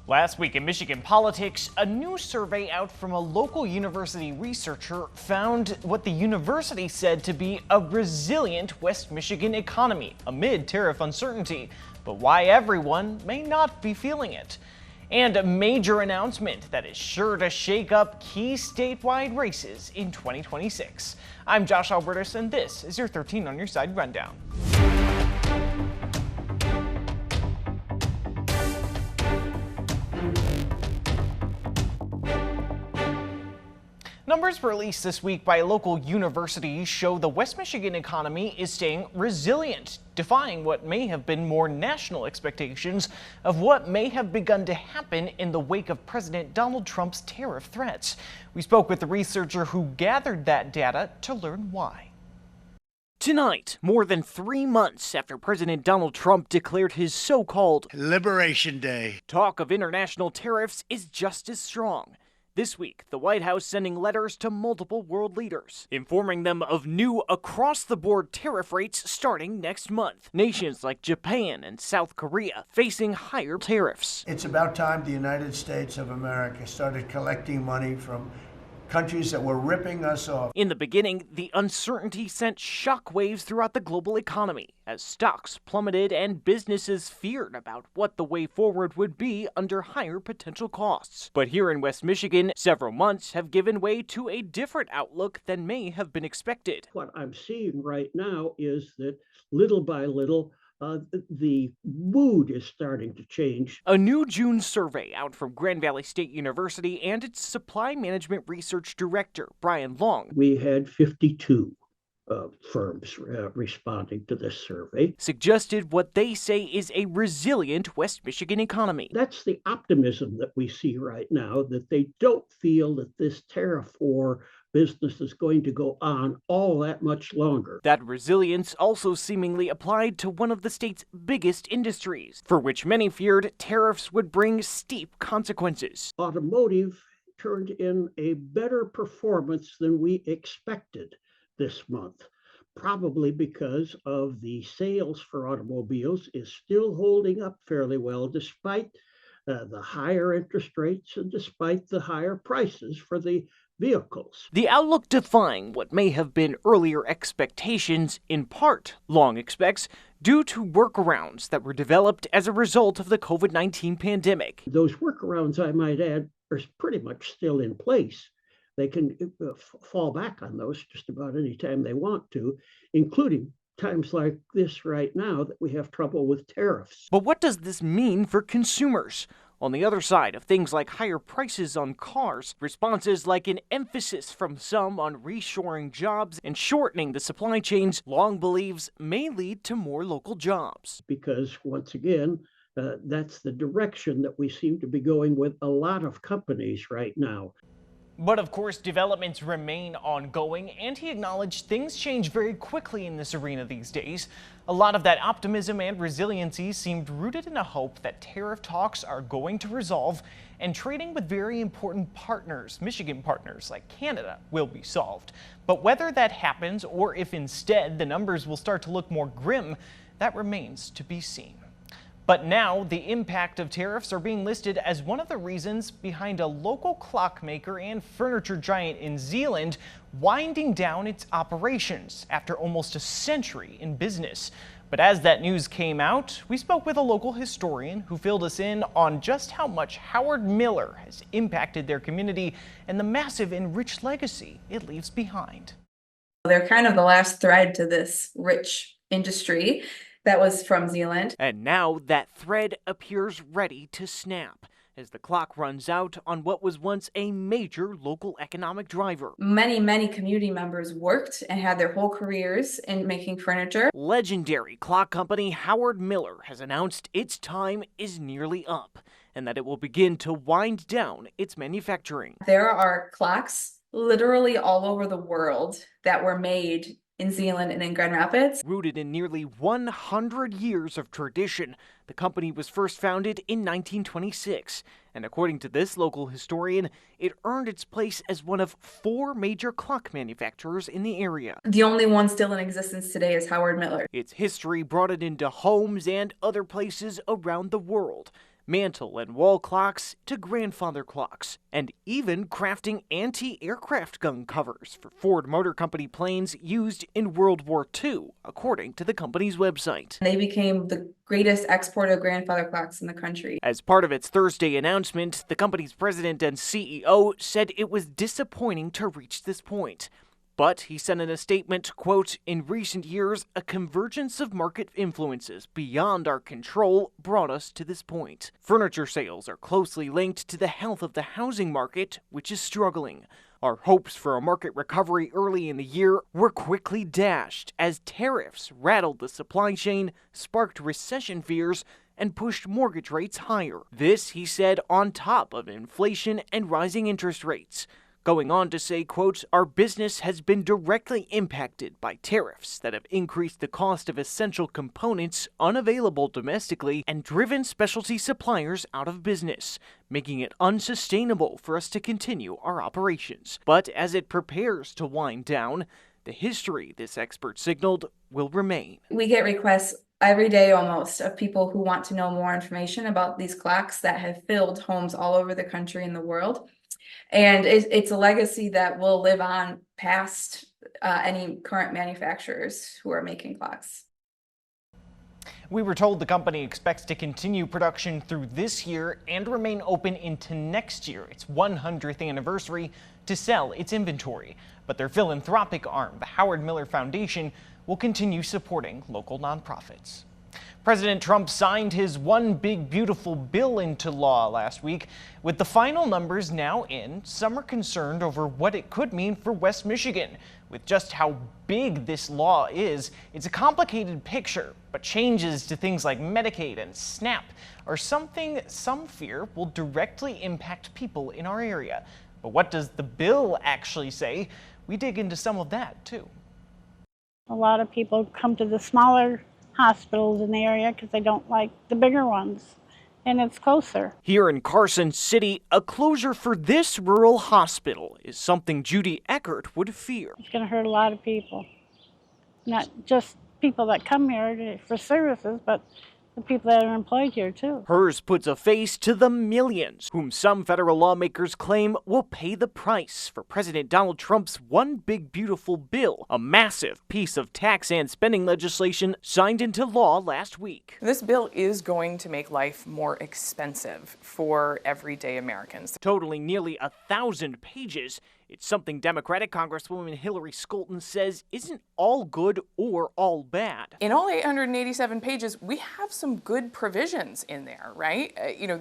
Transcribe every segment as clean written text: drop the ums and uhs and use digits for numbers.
Last week in Michigan politics, a new survey out from a local university researcher found what the university said to be a resilient West Michigan economy amid tariff uncertainty, but why everyone may not be feeling it. And a major announcement that is sure to shake up key statewide races in 2026. I'm Josh Alburtus, and this is your 13 on your side rundown. Numbers released this week by local universities show the West Michigan economy is staying resilient, defying what may have been more national expectations of what may have begun to happen in the wake of President Donald Trump's tariff threats. We spoke with the researcher who gathered that data to learn why. Tonight, more than 3 months after President Donald Trump declared his so-called Liberation Day, talk of international tariffs is just as strong. This week, the White House sending letters to multiple world leaders, informing them of new across-the-board tariff rates starting next month. Nations like Japan and South Korea facing higher tariffs. it's about time the United States of America started collecting money from countries that were ripping us off. In the beginning, the uncertainty sent shockwaves throughout the global economy as stocks plummeted and businesses feared about what the way forward would be under higher potential costs. But here in West Michigan, several months have given way to a different outlook than may have been expected. What I'm seeing right now is that little by little, the mood is starting to change. A new June survey out from Grand Valley State University and its supply management research director, Brian Long, We had 52 firms responding to this survey. suggested what they say is a resilient West Michigan economy. That's the optimism that we see right now, that they don't feel that this tariff war business is going to go on all that much longer. That resilience also seemingly applied to one of the state's biggest industries, for which many feared tariffs would bring steep consequences. Automotive turned in a better performance than we expected this month, probably because of the sales for automobiles is still holding up fairly well despite the higher interest rates and despite the higher prices for the vehicles. The outlook defying what may have been earlier expectations, in part, Long expects, due to workarounds that were developed as a result of the COVID-19 pandemic. Those workarounds, I might add, are pretty much still in place. They can fall back on those just about any time they want to, including times like this right now that we have trouble with tariffs. But what does this mean for consumers? On the other side of things like higher prices on cars, responses like an emphasis from some on reshoring jobs and shortening the supply chains Long believes may lead to more local jobs. Because once again, that's the direction that we seem to be going with a lot of companies right now. But of course, developments remain ongoing, and he acknowledged things change very quickly in this arena these days. A lot of that optimism and resiliency seemed rooted in a hope that tariff talks are going to resolve and trading with very important partners, Michigan partners like Canada, will be solved. But whether that happens or if instead the numbers will start to look more grim, that remains to be seen. But now, the impact of tariffs are being listed as one of the reasons behind a local clockmaker and furniture giant in Zeeland winding down its operations after almost a century in business. But as that news came out, we spoke with a local historian who filled us in on just how much Howard Miller has impacted their community and the massive and rich legacy it leaves behind. They're kind of the last thread to this rich industry that was from Zeeland. And now that thread appears ready to snap as the clock runs out on what was once a major local economic driver. Many community members worked and had their whole careers in making furniture. Legendary clock company Howard Miller has announced its time is nearly up and that it will begin to wind down its manufacturing. There are clocks literally all over the world that were made in Zeeland and in Grand Rapids. Rooted in nearly 100 years of tradition, the company was first founded in 1926. And according to this local historian, it earned its place as one of 4 major clock manufacturers in the area. The only one still in existence today is Howard Miller. Its history brought it into homes and other places around the world. mantle and wall clocks to grandfather clocks, and even crafting anti-aircraft gun covers for Ford Motor Company planes used in World War II, according to the company's website. They became the greatest exporter of grandfather clocks in the country. As part of its Thursday announcement, the company's president and CEO said it was disappointing to reach this point. But he said in a statement, quote, "In recent years, a convergence of market influences beyond our control brought us to this point. Furniture sales are closely linked to the health of the housing market, which is struggling. Our hopes for a market recovery early in the year were quickly dashed as tariffs rattled the supply chain, sparked recession fears, and pushed mortgage rates higher. This, he said, on top of inflation and rising interest rates." Going on to say, quote, "Our business has been directly impacted by tariffs that have increased the cost of essential components unavailable domestically and driven specialty suppliers out of business, making it unsustainable for us to continue our operations. But as it prepares to wind down, the history, this expert signaled, will remain." We get requests every day almost of people who want to know more information about these clocks that have filled homes all over the country and the world. And it's a legacy that will live on past any current manufacturers who are making clocks. We were told the company expects to continue production through this year and remain open into next year, its 100th anniversary, to sell its inventory. But their philanthropic arm, the Howard Miller Foundation, will continue supporting local nonprofits. President Trump signed his One Big Beautiful Bill into law last week. With the final numbers now in, some are concerned over what it could mean for West Michigan. With just how big this law is, it's a complicated picture, but changes to things like Medicaid and SNAP are something some fear will directly impact people in our area. But what does the bill actually say? We dig into some of that, too. A lot of people come to the smaller hospitals in the area because they don't like the bigger ones, and it's closer. Here in Carson City, a closure for this rural hospital is something Judy Eckert would fear. It's going to hurt a lot of people, not just people that come here for services, but the people that are employed here too. Hers puts a face to the millions, whom some federal lawmakers claim will pay the price for President Donald Trump's One Big Beautiful Bill, a massive piece of tax and spending legislation signed into law last week. This bill is going to make life more expensive for everyday Americans. Totaling nearly 1,000 pages, it's something Democratic Congresswoman Hillary Scholten says isn't all good or all bad. In all 887 pages, we have some good provisions in there, right?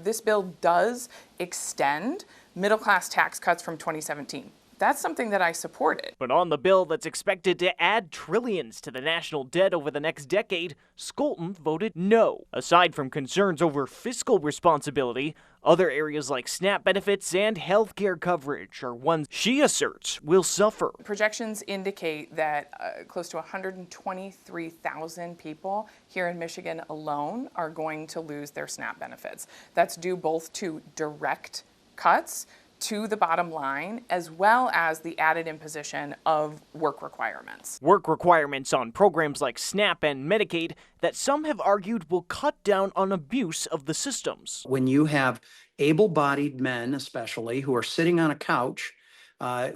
This bill does extend middle-class tax cuts from 2017. That's something that I supported. But on the bill that's expected to add trillions to the national debt over the next decade, Scholten voted no. Aside from concerns over fiscal responsibility, other areas like SNAP benefits and health care coverage are ones she asserts will suffer. Projections indicate that close to 123,000 people here in Michigan alone are going to lose their SNAP benefits. That's due both to direct cuts to the bottom line, as well as the added imposition of work requirements. Work requirements on programs like SNAP and Medicaid that some have argued will cut down on abuse of the systems. When you have able-bodied men, especially, who are sitting on a couch,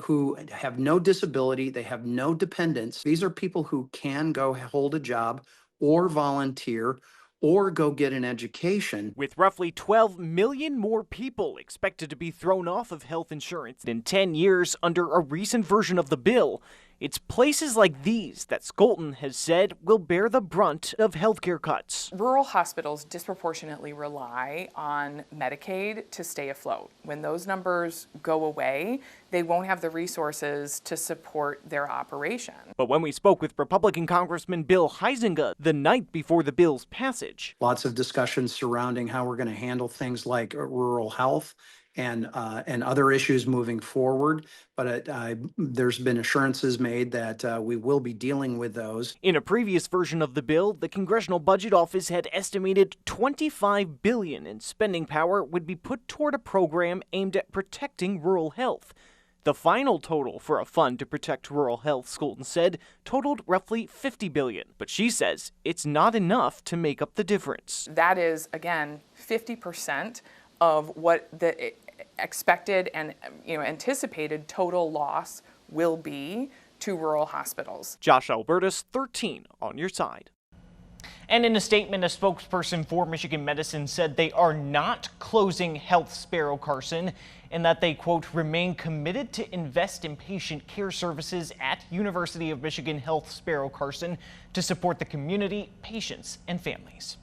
who have no disability, they have no dependents, these are people who can go hold a job or volunteer or go get an education. With roughly 12 million more people expected to be thrown off of health insurance in 10 years under a recent version of the bill, it's places like these that Scholten has said will bear the brunt of healthcare cuts. Rural hospitals disproportionately rely on Medicaid to stay afloat. When those numbers go away, they won't have the resources to support their operation. But when we spoke with Republican Congressman Bill Huizenga the night before the bill's passage, lots of discussions surrounding how we're going to handle things like rural health and other issues moving forward. But there's been assurances made that we will be dealing with those. In a previous version of the bill, the Congressional Budget Office had estimated $25 billion in spending power would be put toward a program aimed at protecting rural health. The final total for a fund to protect rural health, Skolton said, totaled roughly $50 billion, but she says it's not enough to make up the difference. That is, again, 50% of what the expected and anticipated total loss will be to rural hospitals. Josh Alburtus, 13 on your side. And in a statement, a spokesperson for Michigan Medicine said they are not closing Health Sparrow Carson and that they, quote, remain committed to invest in patient care services at University of Michigan Health Sparrow Carson to support the community, patients, and families.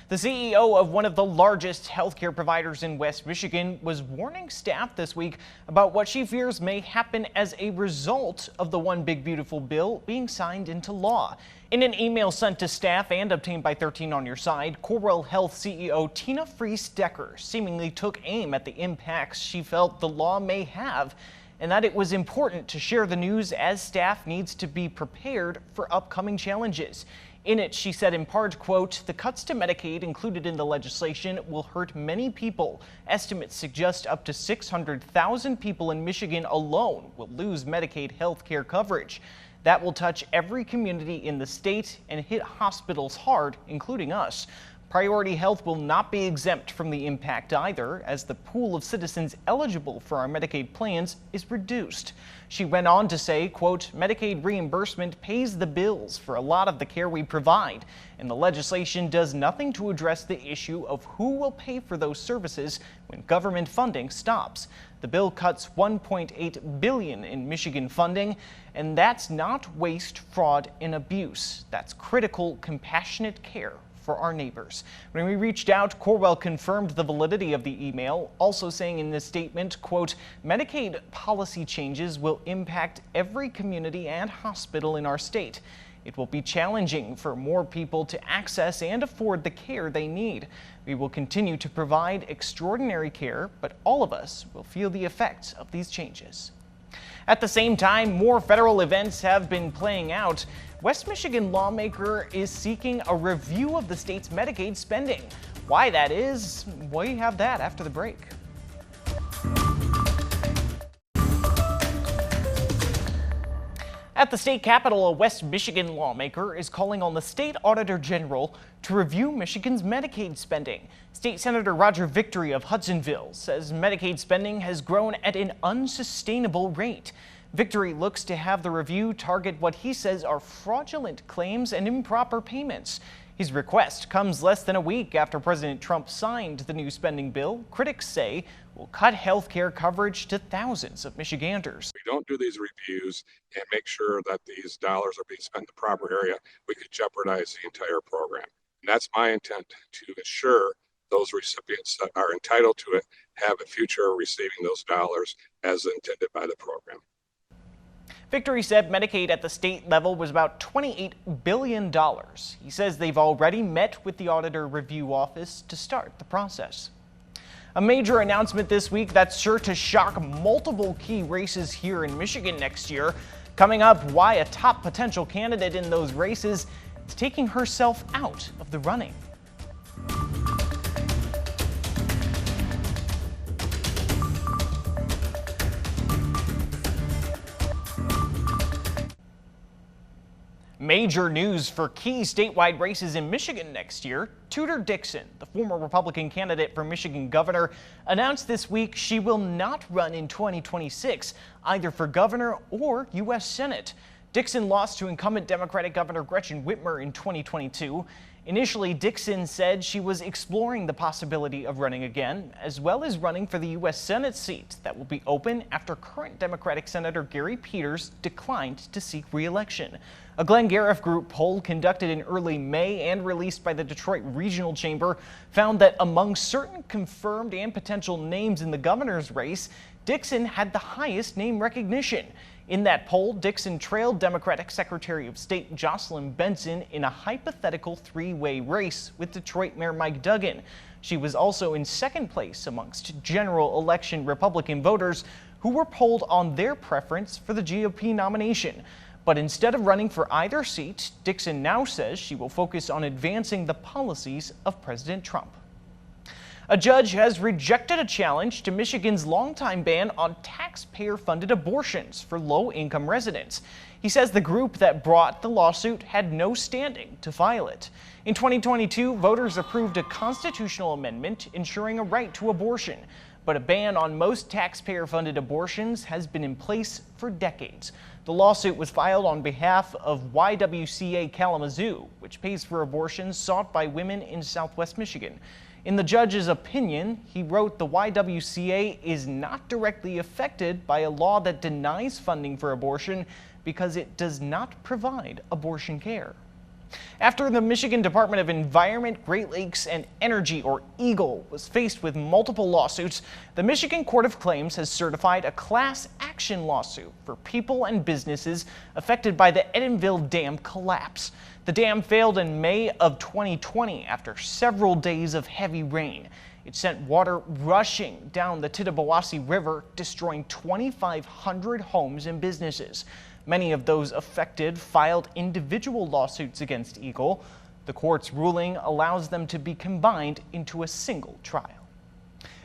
The CEO of one of the largest healthcare providers in West Michigan was warning staff this week about what she fears may happen as a result of the One Big Beautiful bill being signed into law. In an email sent to staff and obtained by 13 on your side, Corewell Health CEO Tina Fries-Decker seemingly took aim at the impacts she felt the law may have, and that it was important to share the news as staff needs to be prepared for upcoming challenges. In it, she said in part, quote, the cuts to Medicaid included in the legislation will hurt many people. Estimates suggest up to 600,000 people in Michigan alone will lose Medicaid health care coverage. That will touch every community in the state and hit hospitals hard, including us. Priority Health will not be exempt from the impact either, as the pool of citizens eligible for our Medicaid plans is reduced. She went on to say, quote, Medicaid reimbursement pays the bills for a lot of the care we provide, and the legislation does nothing to address the issue of who will pay for those services when government funding stops. The bill cuts $1.8 billion in Michigan funding, and that's not waste, fraud, and abuse. That's critical, compassionate care for our neighbors. When we reached out, Corewell confirmed the validity of the email, also saying in this statement, quote, Medicaid policy changes will impact every community and hospital in our state. It will be challenging for more people to access and afford the care they need. We will continue to provide extraordinary care, but all of us will feel the effects of these changes. At the same time, more federal events have been playing out. West Michigan lawmaker is seeking a review of the state's Medicaid spending. Why that is, we have that after the break. At the state capitol, a West Michigan lawmaker is calling on the state auditor general to review Michigan's Medicaid spending. State Senator Roger Victory of Hudsonville says Medicaid spending has grown at an unsustainable rate. Victory looks to have the review target what he says are fraudulent claims and improper payments. His request comes less than a week after President Trump signed the new spending bill critics say will cut health care coverage to thousands of Michiganders. If we don't do these reviews and make sure that these dollars are being spent in the proper area, we could jeopardize the entire program. And that's my intent, to ensure those recipients that are entitled to it have a future of receiving those dollars as intended by the program. Victory said Medicaid at the state level was about $28 billion. He says they've already met with the Auditor Review Office to start the process. A major announcement this week that's sure to shock multiple key races here in Michigan next year. Coming up, why a top potential candidate in those races is taking herself out of the running. Major news for key statewide races in Michigan next year. Tudor Dixon, the former Republican candidate for Michigan governor, announced this week she will not run in 2026, either for governor or U.S. Senate. Dixon lost to incumbent Democratic Governor Gretchen Whitmer in 2022. Initially, Dixon said she was exploring the possibility of running again, as well as running for the U.S. Senate seat that will be open after current Democratic Senator Gary Peters declined to seek re-election. A Glenn Gariff Group poll conducted in early May and released by the Detroit Regional Chamber found that among certain confirmed and potential names in the governor's race, Dixon had the highest name recognition. In that poll, Dixon trailed Democratic Secretary of State Jocelyn Benson in a hypothetical three-way race with Detroit Mayor Mike Duggan. She was also in second place amongst general election Republican voters who were polled on their preference for the GOP nomination. But instead of running for either seat, Dixon now says she will focus on advancing the policies of President Trump. A judge has rejected a challenge to Michigan's longtime ban on taxpayer-funded abortions for low-income residents. He says the group that brought the lawsuit had no standing to file it. In 2022, voters approved a constitutional amendment ensuring a right to abortion, but a ban on most taxpayer-funded abortions has been in place for decades. The lawsuit was filed on behalf of YWCA Kalamazoo, which pays for abortions sought by women in Southwest Michigan. In the judge's opinion, he wrote the YWCA is not directly affected by a law that denies funding for abortion because it does not provide abortion care. After the Michigan Department of Environment, Great Lakes and Energy, or EGLE, was faced with multiple lawsuits, the Michigan Court of Claims has certified a class action lawsuit for people and businesses affected by the Edinville Dam collapse. The dam failed in May of 2020 after several days of heavy rain. It sent water rushing down the Tittabawassee River, destroying 2,500 homes and businesses. Many of those affected filed individual lawsuits against EGLE. The court's ruling allows them to be combined into a single trial.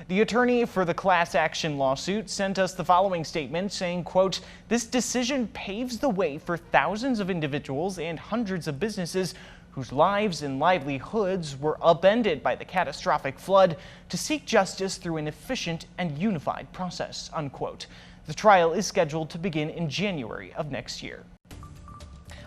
The attorney for the class action lawsuit sent us the following statement saying, quote, "This decision paves the way for thousands of individuals and hundreds of businesses whose lives and livelihoods were upended by the catastrophic flood to seek justice through an efficient and unified process," unquote. The trial is scheduled to begin in January of next year.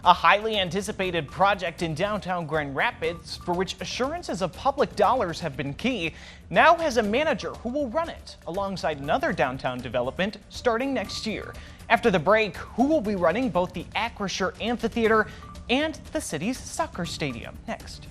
A highly anticipated project in downtown Grand Rapids, for which assurances of public dollars have been key, now has a manager who will run it alongside another downtown development starting next year. After the break, who will be running both the Acrisure Amphitheater and the city's soccer stadium? Next.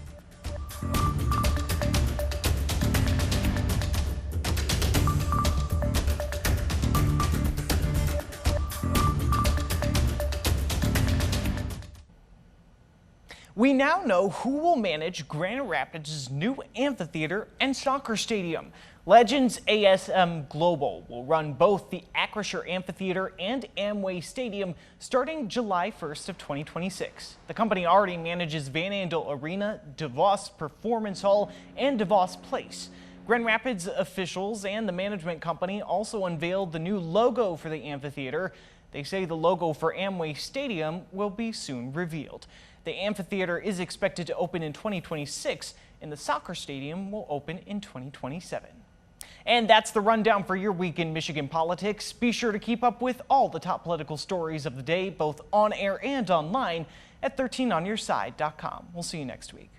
We now know who will manage Grand Rapids' new amphitheater and soccer stadium. Legends ASM Global will run both the Acrisure Amphitheater and Amway Stadium starting July 1st of 2026. The company already manages Van Andel Arena, DeVos Performance Hall, and DeVos Place. Grand Rapids officials and the management company also unveiled the new logo for the amphitheater. They say the logo for Amway Stadium will be soon revealed. The amphitheater is expected to open in 2026, and the soccer stadium will open in 2027. And that's the rundown for your week in Michigan politics. Be sure to keep up with all the top political stories of the day, both on air and online, at 13onyourside.com. We'll see you next week.